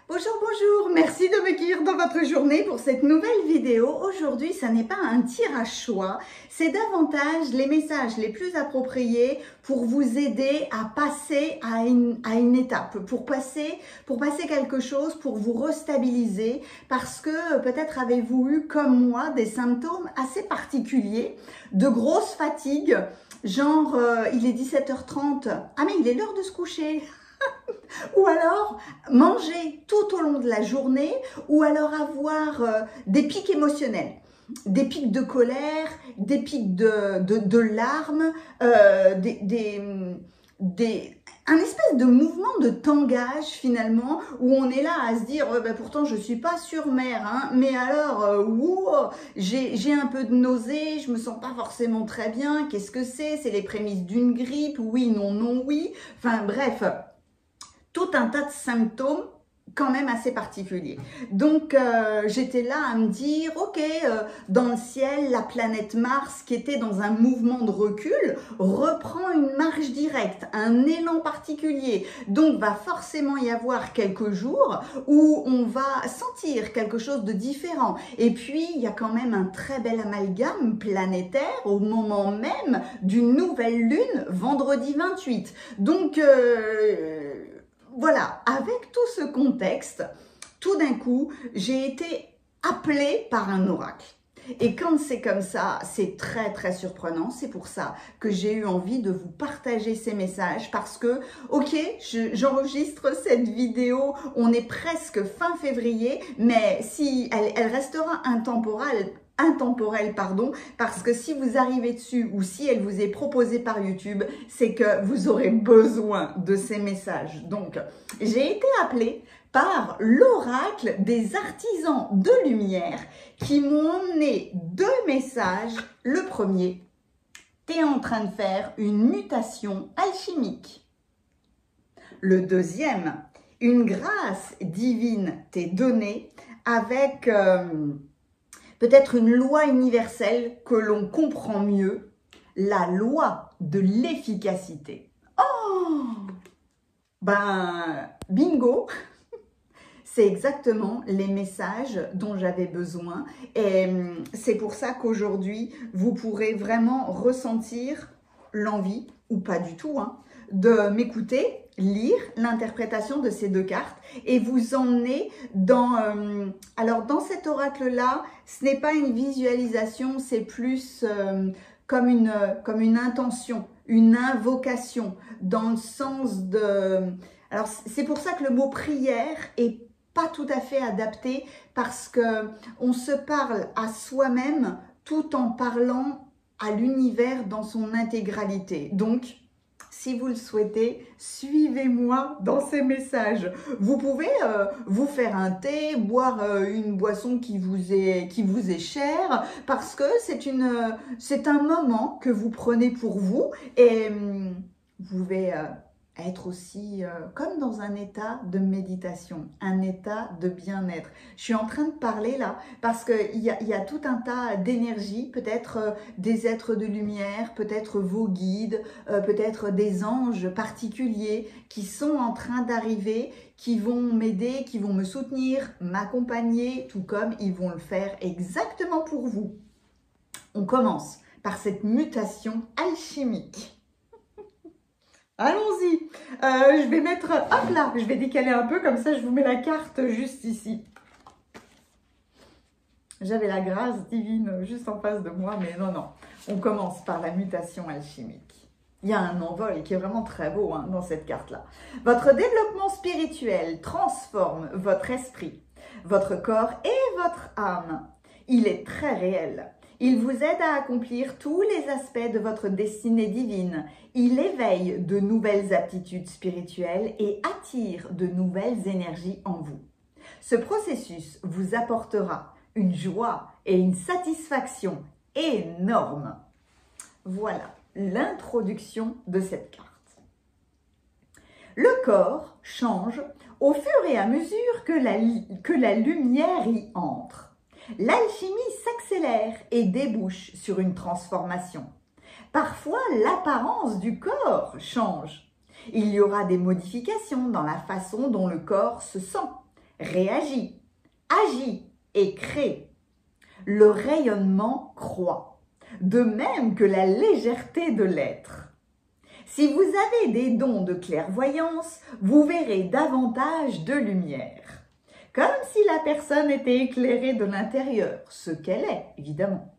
Bonjour, bonjour, merci de m'accueillir dans votre journée pour cette nouvelle vidéo. Aujourd'hui, ça n'est pas un tir à choix, c'est davantage les messages les plus appropriés pour vous aider à passer à une étape, pour passer quelque chose, pour vous restabiliser, parce que peut-être avez-vous eu, comme moi, des symptômes assez particuliers, de grosse fatigue, genre il est 17h30, ah mais il est l'heure de se coucher. Ou alors manger tout au long de la journée, ou alors avoir des pics émotionnels, des pics de colère, des pics de larmes, un espèce de mouvement de tangage finalement, où on est là à se dire pourtant je suis pas sur mer, hein, mais alors j'ai un peu de nausée, je me sens pas forcément très bien, qu'est-ce que c'est les prémices d'une grippe, oui, non, non, oui, enfin bref, tout un tas de symptômes quand même assez particuliers. Donc j'étais là à me dire, ok, dans le ciel, la planète Mars qui était dans un mouvement de recul reprend une marche directe, un élan particulier. Donc va forcément y avoir quelques jours où on va sentir quelque chose de différent. Et puis il y a quand même un très bel amalgame planétaire au moment même d'une nouvelle lune, vendredi 28. Donc voilà, avec tout ce contexte, tout d'un coup, j'ai été appelée par un oracle. Et quand c'est comme ça, c'est très très surprenant. C'est pour ça que j'ai eu envie de vous partager ces messages parce que, ok, j'enregistre cette vidéo, on est presque fin février, mais si elle restera intemporelle, parce que si vous arrivez dessus ou si elle vous est proposée par YouTube, c'est que vous aurez besoin de ces messages. Donc, j'ai été appelée par l'oracle des artisans de lumière qui m'ont emmené deux messages. Le premier, tu es en train de faire une mutation alchimique. Le deuxième, une grâce divine t'est donnée avec peut-être une loi universelle que l'on comprend mieux, la loi de l'efficacité. Oh, ben, bingo! C'est exactement les messages dont j'avais besoin et c'est pour ça qu'aujourd'hui, vous pourrez vraiment ressentir l'envie, ou pas du tout, hein, de m'écouter, lire l'interprétation de ces deux cartes et vous emmener dans... alors dans cet oracle-là, ce n'est pas une visualisation, c'est plus comme une intention, une invocation, dans le sens de... Alors c'est pour ça que le mot prière est pas tout à fait adapté parce que on se parle à soi-même tout en parlant à l'univers dans son intégralité. Donc, si vous le souhaitez, suivez-moi dans ces messages. Vous pouvez vous faire un thé, boire une boisson qui vous est chère, parce que c'est un moment que vous prenez pour vous et vous pouvez être aussi comme dans un état de méditation, un état de bien-être. Je suis en train de parler là parce qu'il y a tout un tas d'énergie, peut-être des êtres de lumière, peut-être vos guides, peut-être des anges particuliers qui sont en train d'arriver, qui vont m'aider, qui vont me soutenir, m'accompagner, tout comme ils vont le faire exactement pour vous. On commence par cette mutation alchimique. Allons-y, je vais mettre, hop là, je vais décaler un peu, comme ça je vous mets la carte juste ici. J'avais la grâce divine juste en face de moi, mais non, non. On commence par la mutation alchimique. Il y a un envol qui est vraiment très beau hein, dans cette carte-là. Votre développement spirituel transforme votre esprit, votre corps et votre âme. Il est très réel. Il vous aide à accomplir tous les aspects de votre destinée divine. Il éveille de nouvelles aptitudes spirituelles et attire de nouvelles énergies en vous. Ce processus vous apportera une joie et une satisfaction énormes. Voilà l'introduction de cette carte. Le corps change au fur et à mesure que la lumière y entre. L'alchimie s'accélère et débouche sur une transformation. Parfois, l'apparence du corps change. Il y aura des modifications dans la façon dont le corps se sent. réagit, agit et crée. Le rayonnement croît, de même que la légèreté de l'être. Si vous avez des dons de clairvoyance, vous verrez davantage de lumière, comme si la personne était éclairée de l'intérieur, ce qu'elle est, évidemment.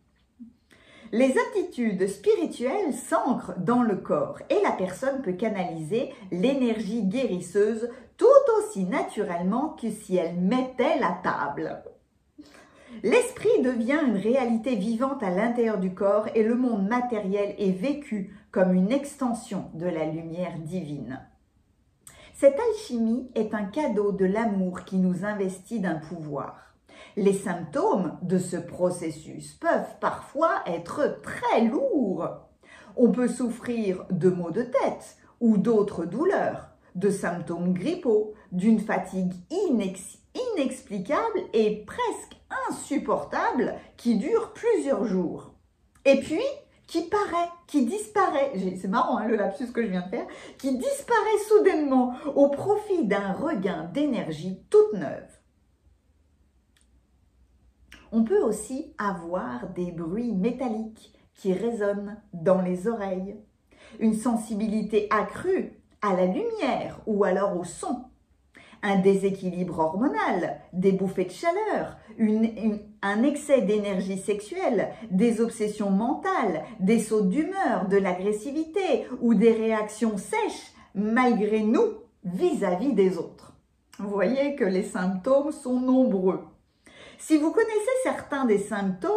Les aptitudes spirituelles s'ancrent dans le corps et la personne peut canaliser l'énergie guérisseuse tout aussi naturellement que si elle mettait la table. L'esprit devient une réalité vivante à l'intérieur du corps et le monde matériel est vécu comme une extension de la lumière divine. Cette alchimie est un cadeau de l'amour qui nous investit d'un pouvoir. Les symptômes de ce processus peuvent parfois être très lourds. On peut souffrir de maux de tête ou d'autres douleurs, de symptômes grippaux, d'une fatigue inexplicable et presque insupportable qui dure plusieurs jours. Et puis, qui disparaît, c'est marrant le lapsus que je viens de faire, qui disparaît soudainement au profit d'un regain d'énergie toute neuve. On peut aussi avoir des bruits métalliques qui résonnent dans les oreilles, une sensibilité accrue à la lumière ou alors au son, un déséquilibre hormonal, des bouffées de chaleur, un excès d'énergie sexuelle, des obsessions mentales, des sauts d'humeur, de l'agressivité ou des réactions sèches malgré nous vis-à-vis des autres. Vous voyez que les symptômes sont nombreux. Si vous connaissez certains des symptômes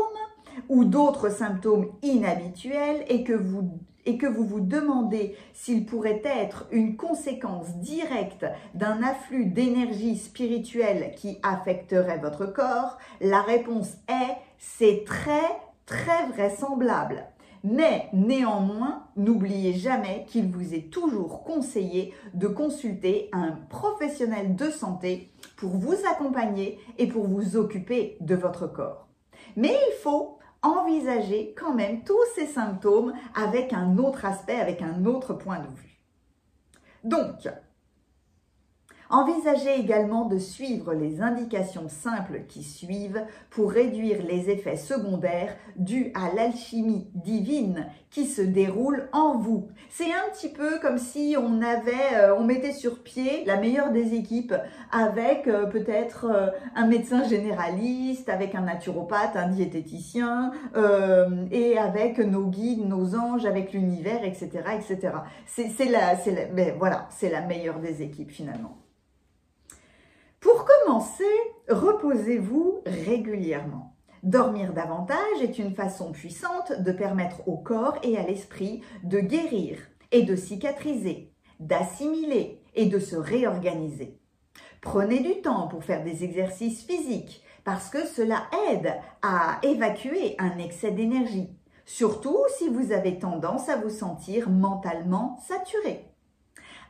ou d'autres symptômes inhabituels et que vous vous demandez s'ils pourraient être une conséquence directe d'un afflux d'énergie spirituelle qui affecterait votre corps, la réponse est « c'est très vraisemblable ». Mais néanmoins, n'oubliez jamais qu'il vous est toujours conseillé de consulter un professionnel de santé pour vous accompagner et pour vous occuper de votre corps. Mais il faut envisager quand même tous ces symptômes avec un autre aspect, avec un autre point de vue. Donc, envisagez également de suivre les indications simples qui suivent pour réduire les effets secondaires dus à l'alchimie divine qui se déroule en vous. C'est un petit peu comme si on mettait sur pied la meilleure des équipes avec peut-être un médecin généraliste, avec un naturopathe, un diététicien et avec nos guides, nos anges, avec l'univers, etc., etc. C'est la meilleure des équipes finalement. Pour commencer, reposez-vous régulièrement. Dormir davantage est une façon puissante de permettre au corps et à l'esprit de guérir et de cicatriser, d'assimiler et de se réorganiser. Prenez du temps pour faire des exercices physiques parce que cela aide à évacuer un excès d'énergie, surtout si vous avez tendance à vous sentir mentalement saturé.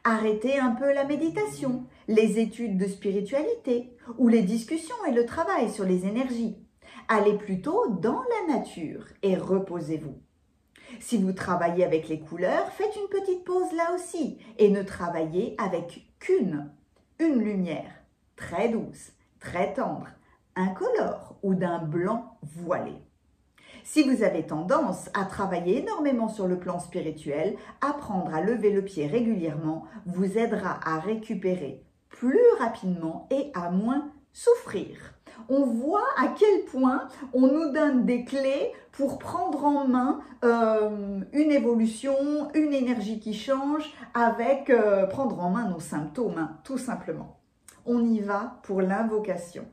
Arrêtez un peu la méditation, les études de spiritualité ou les discussions et le travail sur les énergies. Allez plutôt dans la nature et reposez-vous. Si vous travaillez avec les couleurs, faites une petite pause là aussi et ne travaillez avec qu'une lumière très douce, très tendre, incolore ou d'un blanc voilé. Si vous avez tendance à travailler énormément sur le plan spirituel, apprendre à lever le pied régulièrement vous aidera à récupérer plus rapidement et à moins souffrir. On voit à quel point on nous donne des clés pour prendre en main une évolution, une énergie qui change, avec prendre en main nos symptômes, tout simplement. On y va pour l'invocation.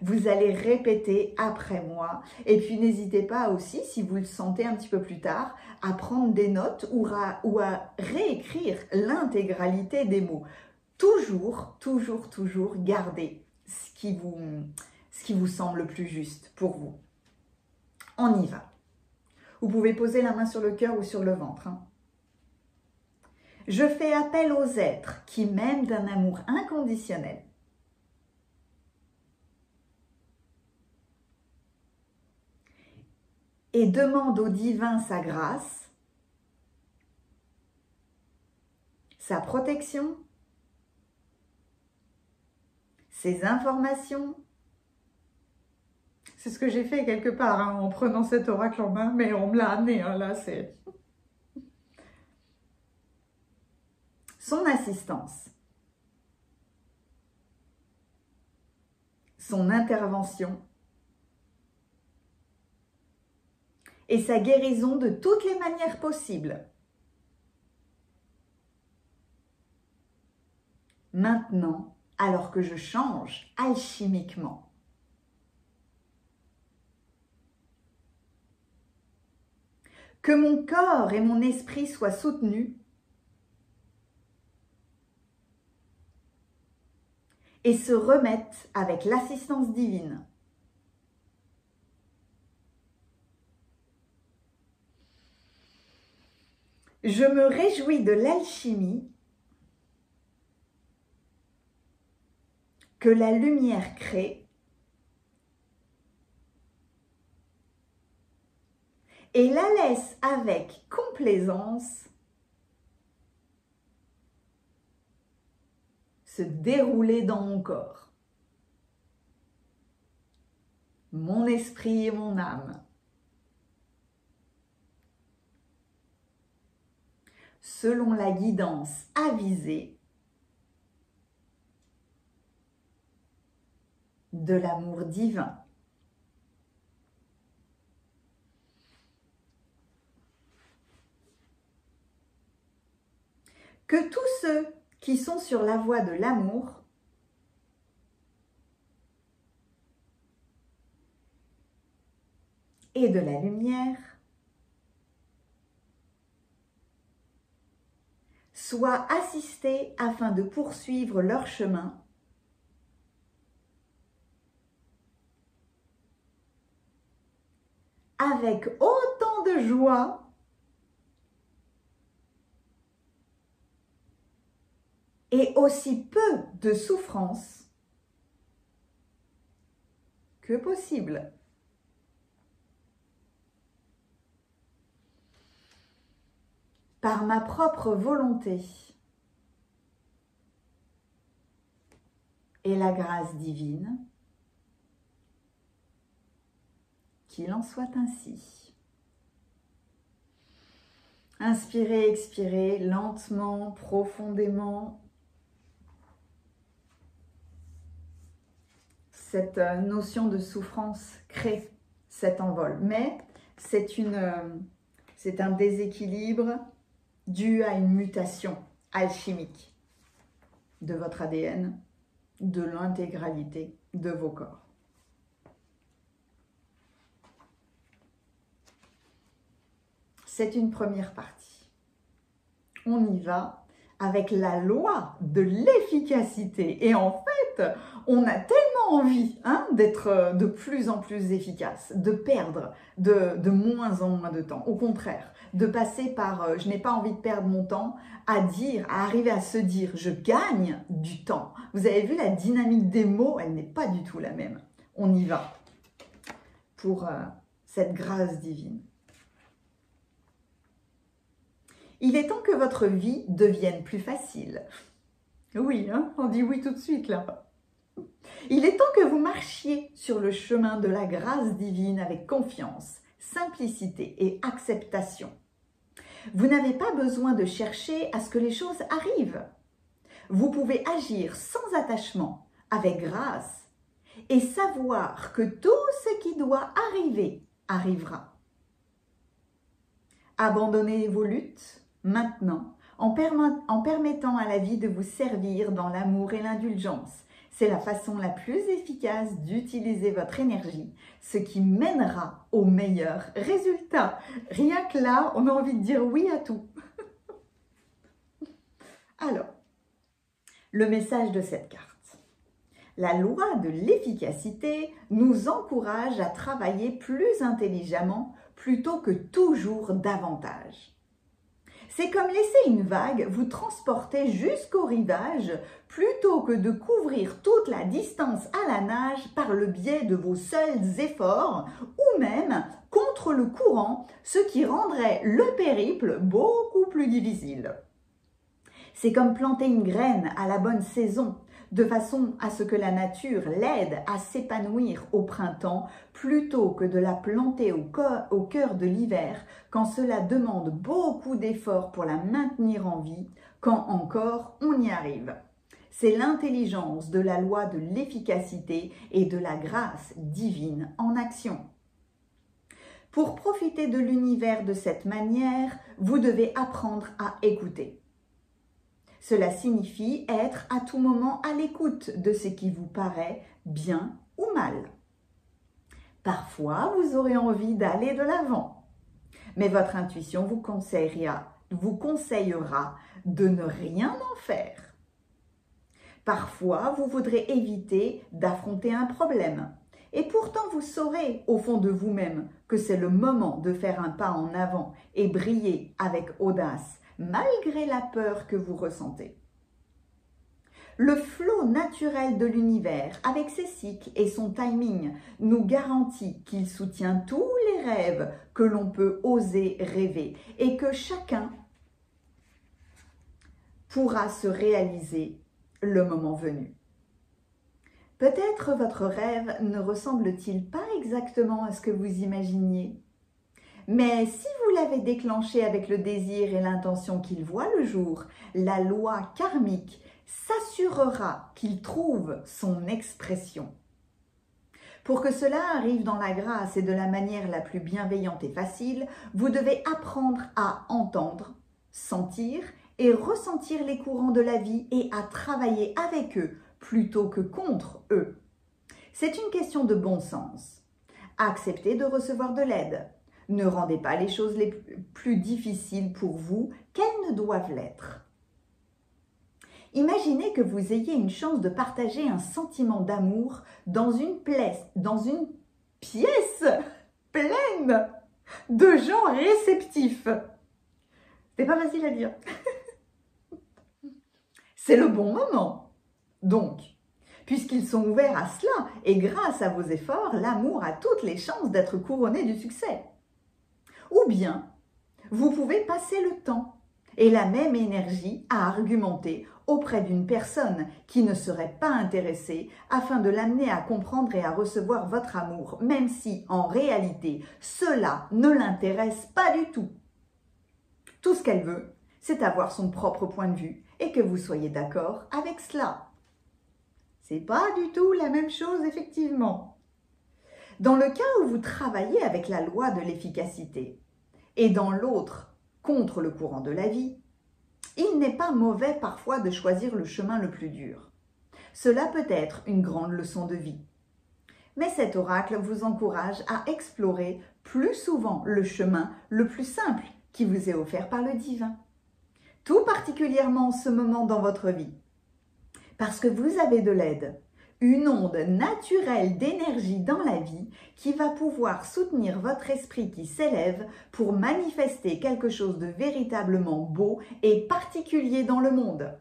Vous allez répéter après moi et puis n'hésitez pas aussi, si vous le sentez un petit peu plus tard, à prendre des notes ou à réécrire l'intégralité des mots. Toujours gardez ce qui vous semble le plus juste pour vous. On y va. Vous pouvez poser la main sur le cœur ou sur le ventre. Je fais appel aux êtres qui m'aiment d'un amour inconditionnel. Et demande au divin sa grâce, sa protection, ces informations. C'est ce que j'ai fait quelque part hein, en prenant cet oracle en main, mais on me l'a amené, hein, là c'est... Son assistance, son intervention et sa guérison de toutes les manières possibles. Maintenant, alors que je change alchimiquement, que mon corps et mon esprit soient soutenus et se remettent avec l'assistance divine. Je me réjouis de l'alchimie que la lumière crée et la laisse avec complaisance se dérouler dans mon corps, mon esprit et mon âme. Selon la guidance avisée de l'amour divin. Que tous ceux qui sont sur la voie de l'amour et de la lumière soient assistés afin de poursuivre leur chemin avec autant de joie et aussi peu de souffrance que possible. Par ma propre volonté et la grâce divine, qu'il en soit ainsi. Inspirez, expirez lentement, profondément. Cette notion de souffrance crée cet envol, mais c'est un déséquilibre dû à une mutation alchimique de votre ADN, de l'intégralité de vos corps. C'est une première partie. On y va avec la loi de l'efficacité. Et en fait, on a tellement envie hein, d'être de plus en plus efficace, de perdre de moins en moins de temps. Au contraire, de passer par je n'ai pas envie de perdre mon temps à arriver à se dire je gagne du temps. Vous avez vu la dynamique des mots, elle n'est pas du tout la même. On y va pour cette grâce divine. Il est temps que votre vie devienne plus facile. Oui, hein, on dit oui tout de suite là. Il est temps que vous marchiez sur le chemin de la grâce divine avec confiance, simplicité et acceptation. Vous n'avez pas besoin de chercher à ce que les choses arrivent. Vous pouvez agir sans attachement, avec grâce, et savoir que tout ce qui doit arriver, arrivera. Abandonnez vos luttes maintenant en permettant à la vie de vous servir dans l'amour et l'indulgence. C'est la façon la plus efficace d'utiliser votre énergie, ce qui mènera au meilleur résultat. Rien que là, on a envie de dire oui à tout. Alors, le message de cette carte. La loi de l'efficacité nous encourage à travailler plus intelligemment plutôt que toujours davantage. C'est comme laisser une vague vous transporter jusqu'au rivage plutôt que de couvrir toute la distance à la nage par le biais de vos seuls efforts ou même contre le courant, ce qui rendrait le périple beaucoup plus difficile. C'est comme planter une graine à la bonne saison. de façon à ce que la nature l'aide à s'épanouir au printemps plutôt que de la planter au cœur de l'hiver quand cela demande beaucoup d'efforts pour la maintenir en vie, quand encore on y arrive. C'est l'intelligence de la loi de l'efficacité et de la grâce divine en action. Pour profiter de l'univers de cette manière, vous devez apprendre à écouter. Cela signifie être à tout moment à l'écoute de ce qui vous paraît bien ou mal. Parfois, vous aurez envie d'aller de l'avant, mais votre intuition vous conseillera de ne rien en faire. Parfois, vous voudrez éviter d'affronter un problème. Et pourtant, vous saurez au fond de vous-même que c'est le moment de faire un pas en avant et briller avec audace, malgré la peur que vous ressentez. Le flot naturel de l'univers, avec ses cycles et son timing, nous garantit qu'il soutient tous les rêves que l'on peut oser rêver et que chacun pourra se réaliser le moment venu. Peut-être votre rêve ne ressemble-t-il pas exactement à ce que vous imaginiez. Mais si vous l'avez déclenché avec le désir et l'intention qu'il voit le jour, la loi karmique s'assurera qu'il trouve son expression. Pour que cela arrive dans la grâce et de la manière la plus bienveillante et facile, vous devez apprendre à entendre, sentir et ressentir les courants de la vie et à travailler avec eux plutôt que contre eux. C'est une question de bon sens. Acceptez de recevoir de l'aide. Ne rendez pas les choses les plus difficiles pour vous qu'elles ne doivent l'être. Imaginez que vous ayez une chance de partager un sentiment d'amour dans une pièce pleine de gens réceptifs. C'est pas facile à dire. C'est le bon moment. Donc, puisqu'ils sont ouverts à cela et grâce à vos efforts, l'amour a toutes les chances d'être couronné du succès. Ou bien, vous pouvez passer le temps et la même énergie à argumenter auprès d'une personne qui ne serait pas intéressée afin de l'amener à comprendre et à recevoir votre amour, même si en réalité cela ne l'intéresse pas du tout. Tout ce qu'elle veut, c'est avoir son propre point de vue et que vous soyez d'accord avec cela. C'est pas du tout la même chose, effectivement. Dans le cas où vous travaillez avec la loi de l'efficacité et dans l'autre contre le courant de la vie, il n'est pas mauvais parfois de choisir le chemin le plus dur. Cela peut être une grande leçon de vie. Mais cet oracle vous encourage à explorer plus souvent le chemin le plus simple qui vous est offert par le divin. Tout particulièrement en ce moment dans votre vie. Parce que vous avez de l'aide, une onde naturelle d'énergie dans la vie qui va pouvoir soutenir votre esprit qui s'élève pour manifester quelque chose de véritablement beau et particulier dans le monde.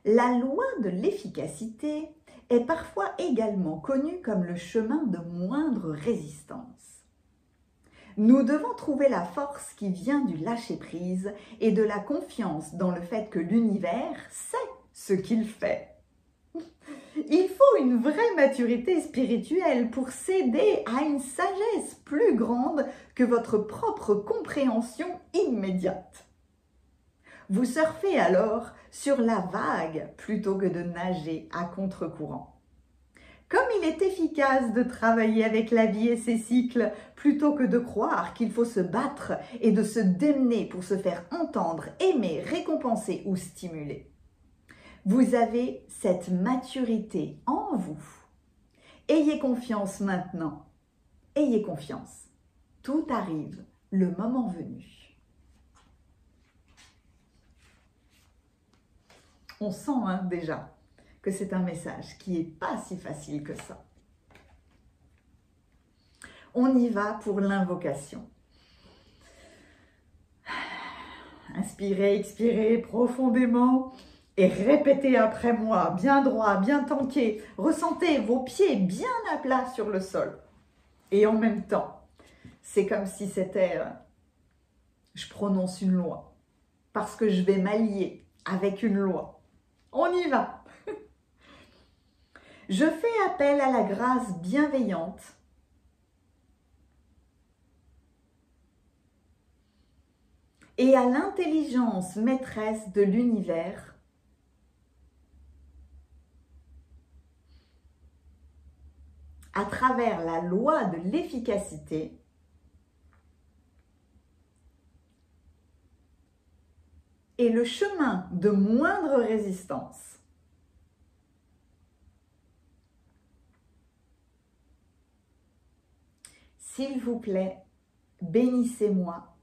La loi de l'efficacité est parfois également connue comme le chemin de moindre résistance. Nous devons trouver la force qui vient du lâcher-prise et de la confiance dans le fait que l'univers sait ce qu'il fait. Il faut une vraie maturité spirituelle pour céder à une sagesse plus grande que votre propre compréhension immédiate. Vous surfez alors sur la vague plutôt que de nager à contre-courant. Comme il est efficace de travailler avec la vie et ses cycles plutôt que de croire qu'il faut se battre et de se démener pour se faire entendre, aimer, récompenser ou stimuler. Vous avez cette maturité en vous. Ayez confiance maintenant. Ayez confiance. Tout arrive le moment venu. On sent déjà que c'est un message qui n'est pas si facile que ça. On y va pour l'invocation. Inspirez, expirez profondément. Et répétez après moi, bien droit, bien tanké. Ressentez vos pieds bien à plat sur le sol. Et en même temps, c'est comme si c'était, je prononce une loi. Parce que je vais m'allier avec une loi. On y va. Je fais appel à la grâce bienveillante et à l'intelligence maîtresse de l'univers à travers la loi de l'efficacité et le chemin de moindre résistance. S'il vous plaît, bénissez-moi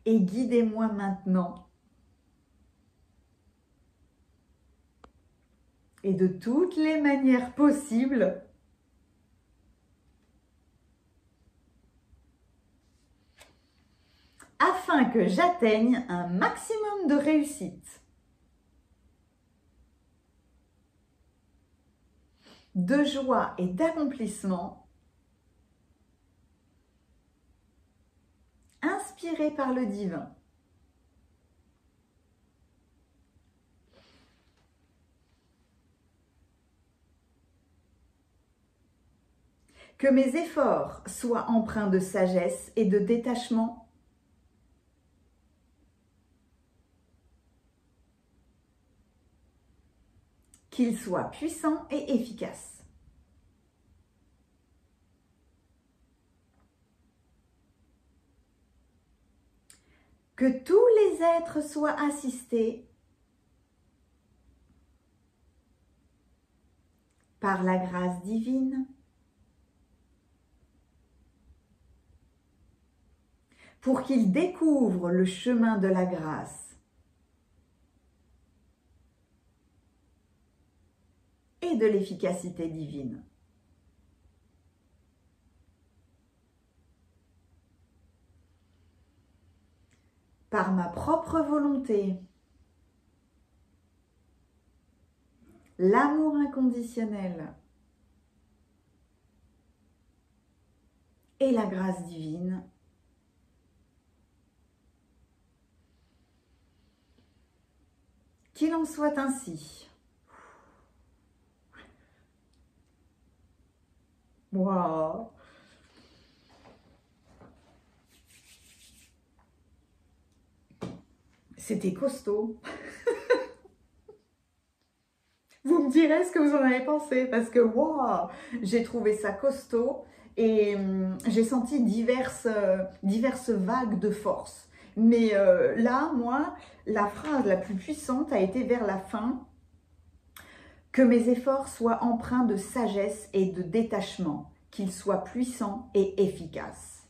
et guidez-moi maintenant et de toutes les manières possibles afin que j'atteigne un maximum de réussite, de joie et d'accomplissement, inspiré par le divin. Que mes efforts soient empreints de sagesse et de détachement. Qu'ils soient puissants et efficaces. Que tous les êtres soient assistés par la grâce divine pour qu'ils découvrent le chemin de la grâce et de l'efficacité divine. Par ma propre volonté, l'amour inconditionnel et la grâce divine, qu'il en soit ainsi. Waouh! C'était costaud. Vous me direz ce que vous en avez pensé parce que waouh, j'ai trouvé ça costaud et j'ai senti diverses vagues de force. Mais là, moi, la phrase la plus puissante a été vers la fin. Que mes efforts soient empreints de sagesse et de détachement, qu'ils soient puissants et efficaces.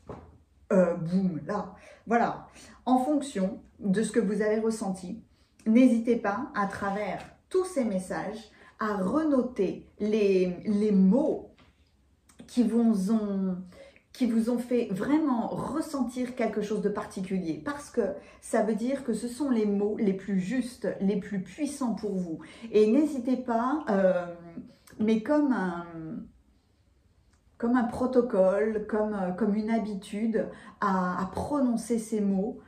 Boum, là, voilà. En fonction de ce que vous avez ressenti, n'hésitez pas, à travers tous ces messages, à renoter les mots qui vous ont fait vraiment ressentir quelque chose de particulier, parce que ça veut dire que ce sont les mots les plus justes, les plus puissants pour vous. Et n'hésitez pas, mais comme un protocole, comme une habitude, à prononcer ces mots.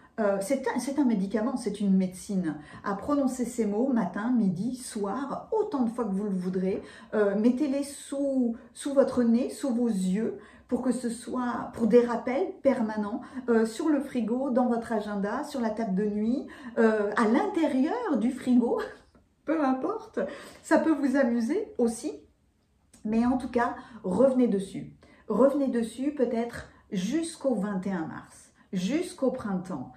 C'est un médicament, c'est une médecine. À prononcer ces mots matin, midi, soir, autant de fois que vous le voudrez. Mettez-les sous votre nez, sous vos yeux, pour que ce soit pour des rappels permanents, sur le frigo, dans votre agenda, sur la table de nuit, à l'intérieur du frigo, peu importe. Ça peut vous amuser aussi. Mais en tout cas, revenez dessus. Revenez dessus peut-être jusqu'au 21 mars, jusqu'au printemps.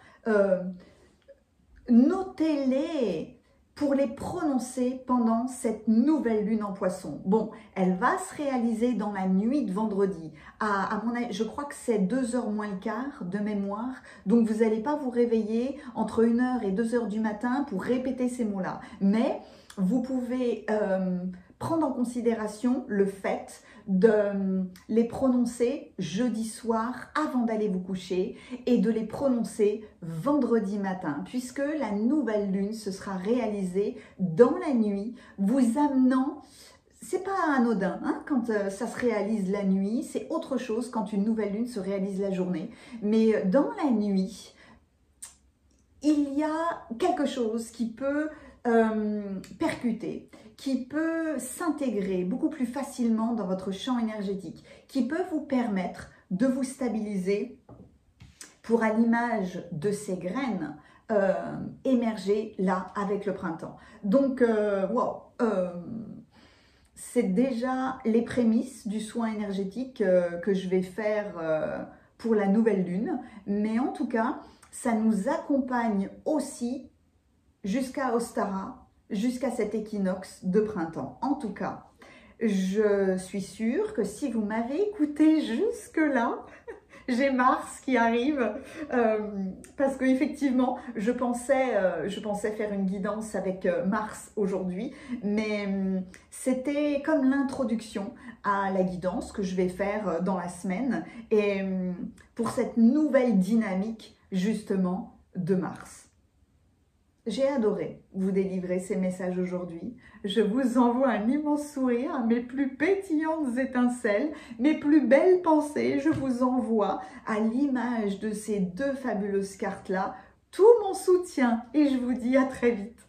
Notez-les pour les prononcer pendant cette nouvelle lune en poisson. Bon, elle va se réaliser dans la nuit de vendredi. À mon avis, je crois que c'est 2h moins le quart de mémoire. Donc, vous n'allez pas vous réveiller entre 1h et 2h du matin pour répéter ces mots-là. Mais vous pouvez prendre en considération le fait de les prononcer jeudi soir avant d'aller vous coucher et de les prononcer vendredi matin, puisque la nouvelle lune se sera réalisée dans la nuit, vous amenant, c'est pas anodin hein, quand ça se réalise la nuit, c'est autre chose quand une nouvelle lune se réalise la journée, mais dans la nuit, il y a quelque chose qui peut percuter, qui peut s'intégrer beaucoup plus facilement dans votre champ énergétique, qui peut vous permettre de vous stabiliser pour, à l'image de ces graines, émerger là avec le printemps. Donc, wow, c'est déjà les prémices du soin énergétique que je vais faire pour la nouvelle lune, mais en tout cas, ça nous accompagne aussi jusqu'à Ostara, jusqu'à cet équinoxe de printemps. En tout cas, je suis sûre que si vous m'avez écouté jusque-là, j'ai Mars qui arrive parce qu'effectivement, je pensais faire une guidance avec Mars aujourd'hui, mais c'était comme l'introduction à la guidance que je vais faire dans la semaine et pour cette nouvelle dynamique justement de Mars. J'ai adoré vous délivrer ces messages aujourd'hui. Je vous envoie un immense sourire, mes plus pétillantes étincelles, mes plus belles pensées. Je vous envoie à l'image de ces deux fabuleuses cartes-là tout mon soutien et je vous dis à très vite.